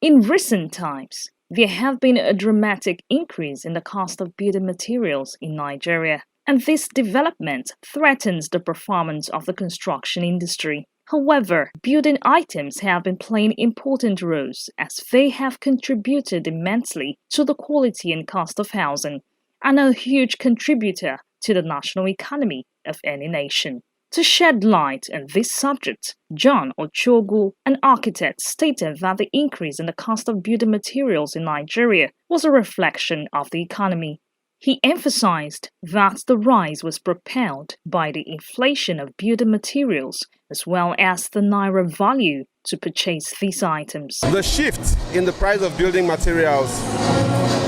In recent times, there have been a dramatic increase in the cost of building materials in Nigeria, and this development threatens the performance of the construction industry. However, building items have been playing important roles as they have contributed immensely to the quality and cost of housing and are a huge contributor to the national economy of any nation. To shed light on this subject, John Ochogu, an architect, stated that the increase in the cost of building materials in Nigeria was a reflection of the economy. He emphasized that the rise was propelled by the inflation of building materials as well as the naira value to purchase these items. The shift in the price of building materials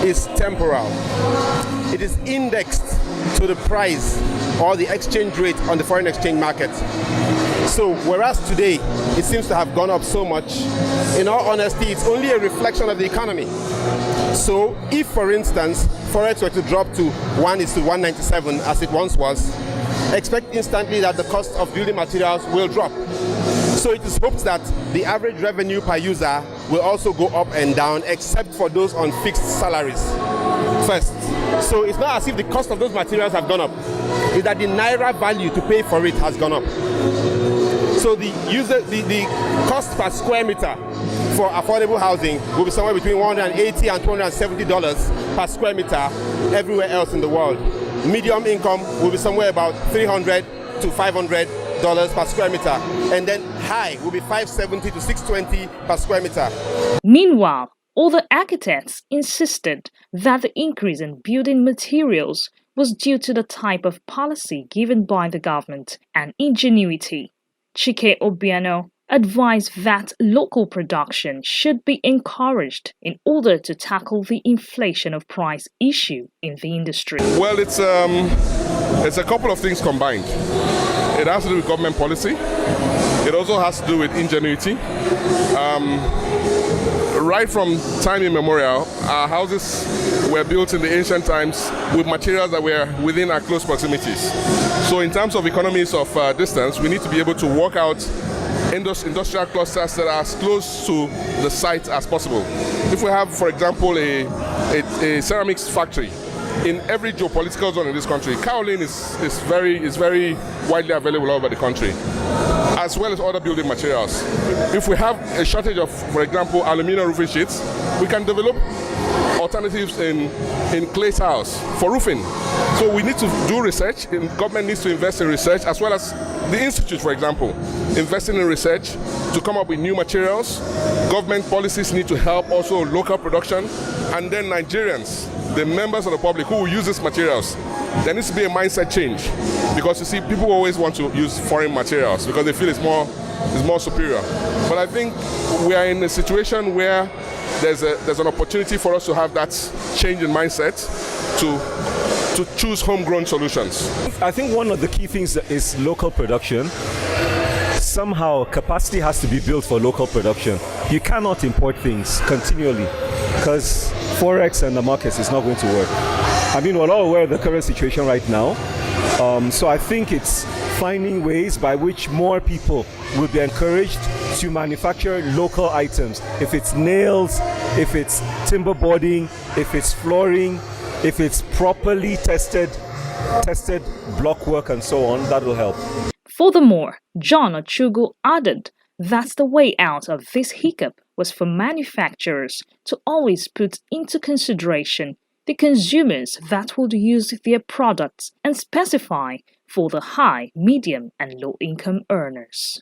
is temporal. It is indexed to the price or the exchange rate on the foreign exchange market. So whereas today it seems to have gone up so much, in all honesty, it's only a reflection of the economy. So if, for instance, Forex were to drop to 1:197 as it once was, expect instantly that the cost of building materials will drop. So it is hoped that the average revenue per user will also go up and down, except for those on fixed salaries first. So it's not as if the cost of those materials have gone up. It's that the naira value to pay for it has gone up. So the cost per square meter for affordable housing will be somewhere between $180 and $270 per square meter everywhere else in the world. Medium income will be somewhere about $300 to $500 per square meter, and then high will be $570 to $620 per square meter. Meanwhile, other architects insisted that the increase in building materials was due to the type of policy given by the government and ingenuity. Chike Obiano advised that local production should be encouraged in order to tackle the inflation of price issue in the industry. Well, it's a couple of things combined. It has to do with government policy. It also has to do with ingenuity. Right from time immemorial, our houses were built in the ancient times with materials that were within our close proximities. So in terms of economies of distance, we need to be able to work out industrial clusters that are as close to the site as possible. If we have, for example, a ceramics factory in every geopolitical zone in this country, kaolin is very widely available all over the country, as well as other building materials. If we have a shortage of, for example, aluminum roofing sheets, we can develop alternatives in clay tiles for roofing. So we need to do research, and government needs to invest in research, as well as the institute, for example, investing in research to come up with new materials. Government policies need to help also local production, and then Nigerians, the members of the public who will use these materials, there needs to be a mindset change, because you see, people always want to use foreign materials because they feel it's more superior. But I think we are in a situation where there's an opportunity for us to have that change in mindset to choose homegrown solutions. I think one of the key things is local production. Somehow capacity has to be built for local production. You cannot import things continually because Forex and the markets is not going to work. I mean, we're all aware of the current situation right now. So I think it's finding ways by which more people will be encouraged to manufacture local items. If it's nails, if it's timber boarding, if it's flooring, if it's properly tested block work and so on, that will help. Furthermore, John Ochogu added that the way out of this hiccup was for manufacturers to always put into consideration the consumers that would use their products and specify for the high, medium, and low-income earners.